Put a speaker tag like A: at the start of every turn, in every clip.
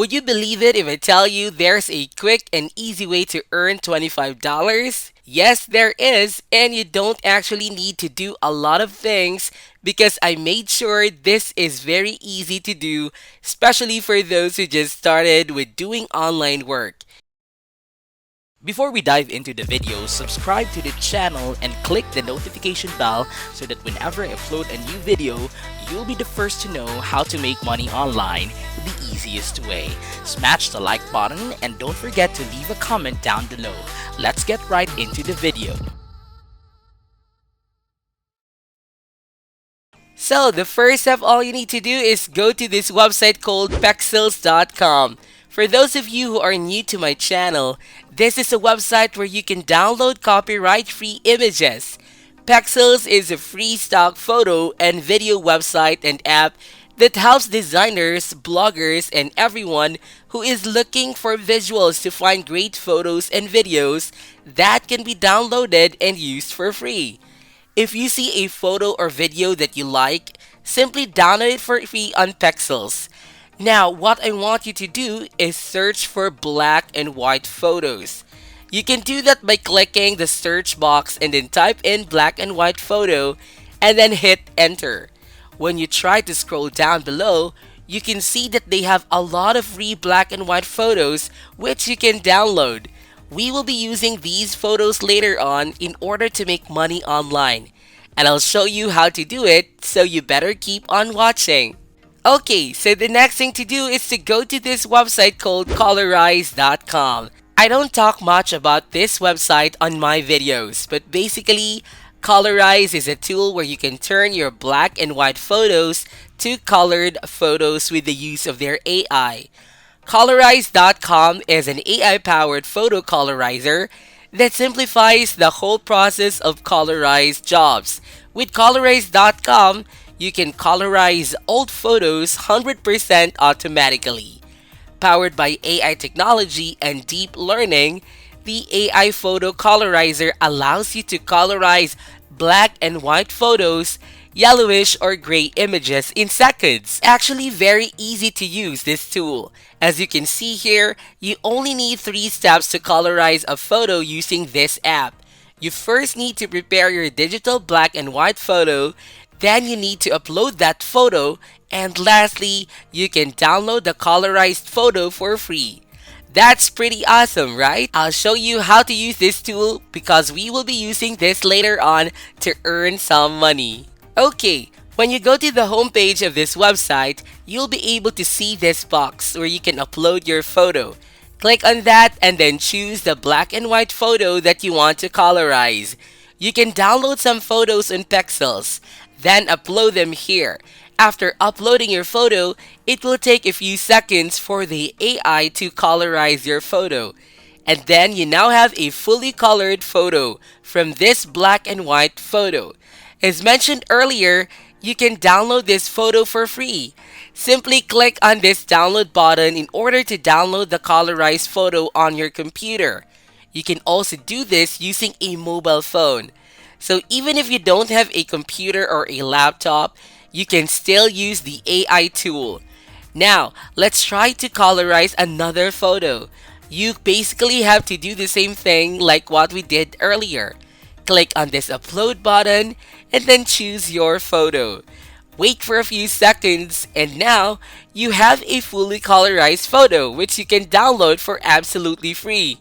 A: Would you believe it if I tell you there's a quick and easy way to earn $25? Yes, there is, and you don't actually need to do a lot of things because I made sure this is very easy to do, especially for those who just started with doing online work. Before we dive into the video, subscribe to the channel and click the notification bell so that whenever I upload a new video, you'll be the first to know how to make money online the easiest way. Smash the like button and don't forget to leave a comment down below. Let's get right into the video. So the first step, all you need to do is go to this website called pexels.com. For those of you who are new to my channel, this is a website where you can download copyright-free images. Pexels is a free stock photo and video website and app that helps designers, bloggers, and everyone who is looking for visuals to find great photos and videos that can be downloaded and used for free. If you see a photo or video that you like, simply download it for free on Pexels. Now, what I want you to do is search for black and white photos. You can do that by clicking the search box and then type in black and white photo and then hit enter. When you try to scroll down below, you can see that they have a lot of free black and white photos which you can download. We will be using these photos later on in order to make money online. And I'll show you how to do it, so you better keep on watching. Okay, so the next thing to do is to go to this website called colorize.com. I don't talk much about this website on my videos, but basically, Colorize is a tool where you can turn your black and white photos to colored photos with the use of their AI. Colorize.com is an AI-powered photo colorizer that simplifies the whole process of colorized jobs. With colorize.com, you can colorize old photos 100% automatically. Powered by AI technology and deep learning, the AI photo colorizer allows you to colorize black and white photos, yellowish or gray images in seconds. Actually very easy to use this tool. As you can see here, you only need 3 steps to colorize a photo using this app. You first need to prepare your digital black and white photo, then you need to upload that photo, and lastly, you can download the colorized photo for free. That's pretty awesome, right? I'll show you how to use this tool because we will be using this later on to earn some money. Okay, when you go to the homepage of this website, you'll be able to see this box where you can upload your photo. Click on that and then choose the black and white photo that you want to colorize. You can download some photos in Pexels, then upload them here. After uploading your photo, it will take a few seconds for the AI to colorize your photo. And then you now have a fully colored photo from this black and white photo. As mentioned earlier, you can download this photo for free. Simply click on this download button in order to download the colorized photo on your computer. You can also do this using a mobile phone. So even if you don't have a computer or a laptop, you can still use the AI tool. Now, let's try to colorize another photo. You basically have to do the same thing like what we did earlier. Click on this upload button and then choose your photo. Wait for a few seconds and now you have a fully colorized photo which you can download for absolutely free.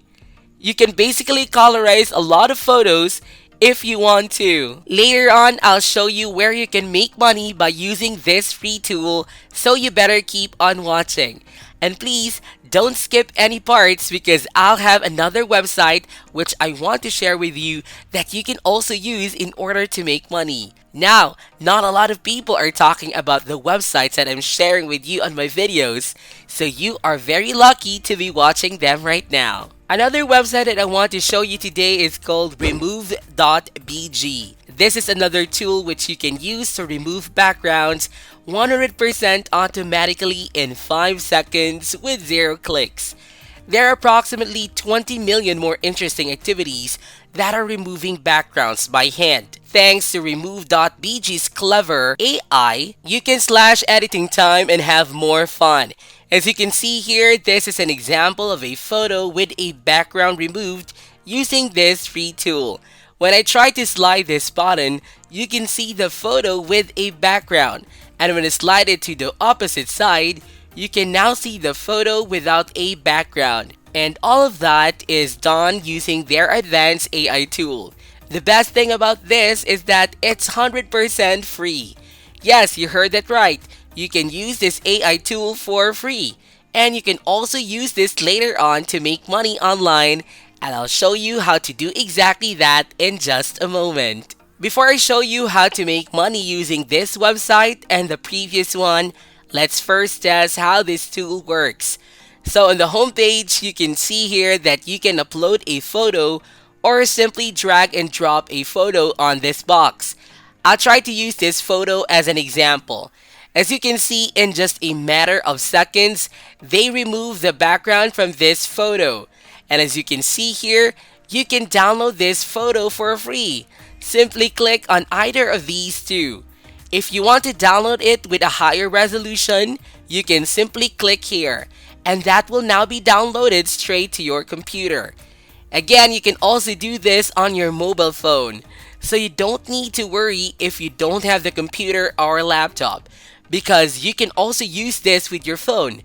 A: You can basically colorize a lot of photos if you want to. Later on, I'll show you where you can make money by using this free tool, so you better keep on watching. And please, don't skip any parts because I'll have another website which I want to share with you that you can also use in order to make money. Now, not a lot of people are talking about the websites that I'm sharing with you on my videos, so you are very lucky to be watching them right now. Another website that I want to show you today is called Removebg. This is another tool which you can use to remove backgrounds 100% automatically in 5 seconds with 0 clicks. There are approximately 20 million more interesting activities that are removing backgrounds by hand. Thanks to Removebg's clever AI, you can slash editing time and have more fun. As you can see here, this is an example of a photo with a background removed using this free tool. When I try to slide this button, you can see the photo with a background. And when I slide it to the opposite side, you can now see the photo without a background. And all of that is done using their advanced AI tool. The best thing about this is that it's 100% free. Yes, you heard that right. You can use this AI tool for free. And you can also use this later on to make money online. And I'll show you how to do exactly that in just a moment. Before I show you how to make money using this website and the previous one, let's first test how this tool works. So on the home page, you can see here that you can upload a photo or simply drag and drop a photo on this box. I'll try to use this photo as an example. As you can see, in just a matter of seconds, they remove the background from this photo. And as you can see here, you can download this photo for free. Simply click on either of these two. If you want to download it with a higher resolution, you can simply click here, and that will now be downloaded straight to your computer. Again, you can also do this on your mobile phone, so you don't need to worry if you don't have the computer or laptop, because you can also use this with your phone.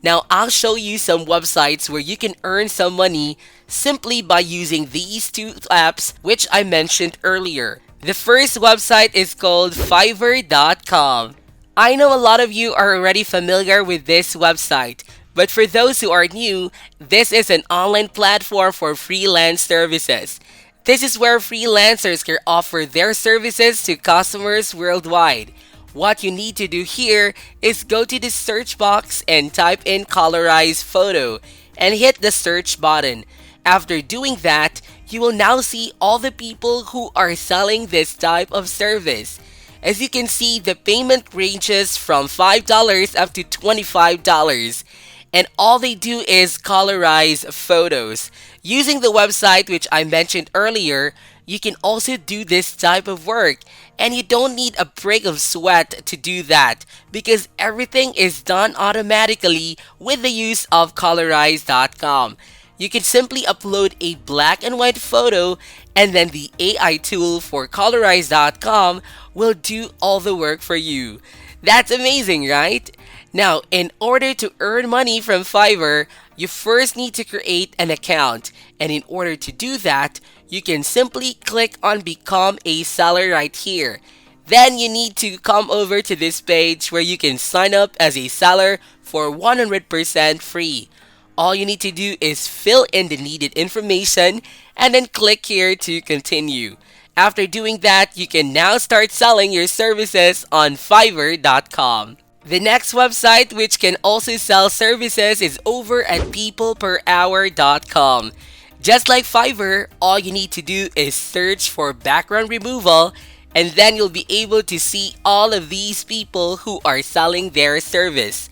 A: Now, I'll show you some websites where you can earn some money simply by using these two apps which I mentioned earlier. The first website is called Fiverr.com. I know a lot of you are already familiar with this website, but for those who are new, this is an online platform for freelance services. This is where freelancers can offer their services to customers worldwide. What you need to do here is go to the search box and type in colorize photo and hit the search button. After doing that, you will now see all the people who are selling this type of service. As you can see, the payment ranges from $5 up to $25. And all they do is colorize photos. Using the website which I mentioned earlier, you can also do this type of work. And you don't need a break of sweat to do that, because everything is done automatically with the use of colorize.com. You can simply upload a black and white photo, and then the AI tool for colorize.com will do all the work for you. That's amazing, right? Now, in order to earn money from Fiverr, you first need to create an account. And in order to do that, you can simply click on Become a Seller right here. Then you need to come over to this page where you can sign up as a seller for 100% free. All you need to do is fill in the needed information and then click here to continue. After doing that, you can now start selling your services on Fiverr.com. The next website which can also sell services is over at peopleperhour.com. Just like Fiverr, all you need to do is search for background removal, and then you'll be able to see all of these people who are selling their service.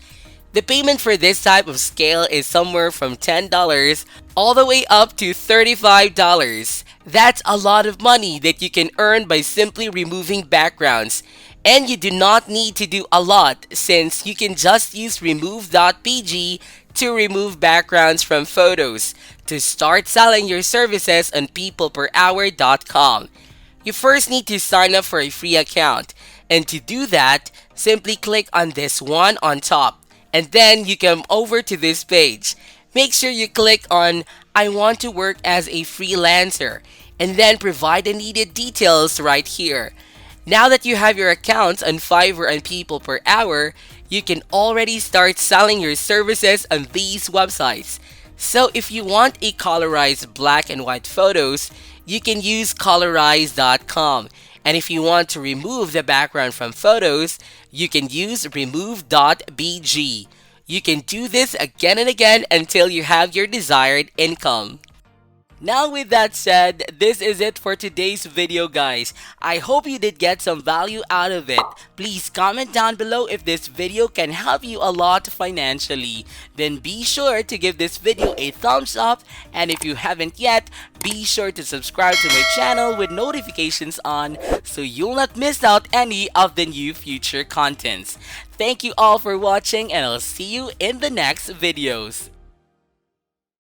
A: The payment for this type of scale is somewhere from $10 all the way up to $35. That's a lot of money that you can earn by simply removing backgrounds. And you do not need to do a lot, since you can just use remove.bg to remove backgrounds from photos to start selling your services on peopleperhour.com. You first need to sign up for a free account, and to do that, simply click on this one on top, and then you come over to this page. Make sure you click on I want to work as a freelancer, and then provide the needed details right here. Now that you have your accounts on Fiverr and People Per Hour, you can already start selling your services on these websites. So if you want a colorized black and white photos, you can use colorize.com. And if you want to remove the background from photos, you can use remove.bg. You can do this again and again until you have your desired income. Now with that said, this is it for today's video guys. I hope you did get some value out of it. Please comment down below if this video can help you a lot financially. Then be sure to give this video a thumbs up, and if you haven't yet, be sure to subscribe to my channel with notifications on so you'll not miss out any of the new future contents. Thank you all for watching, and I'll see you in the next videos.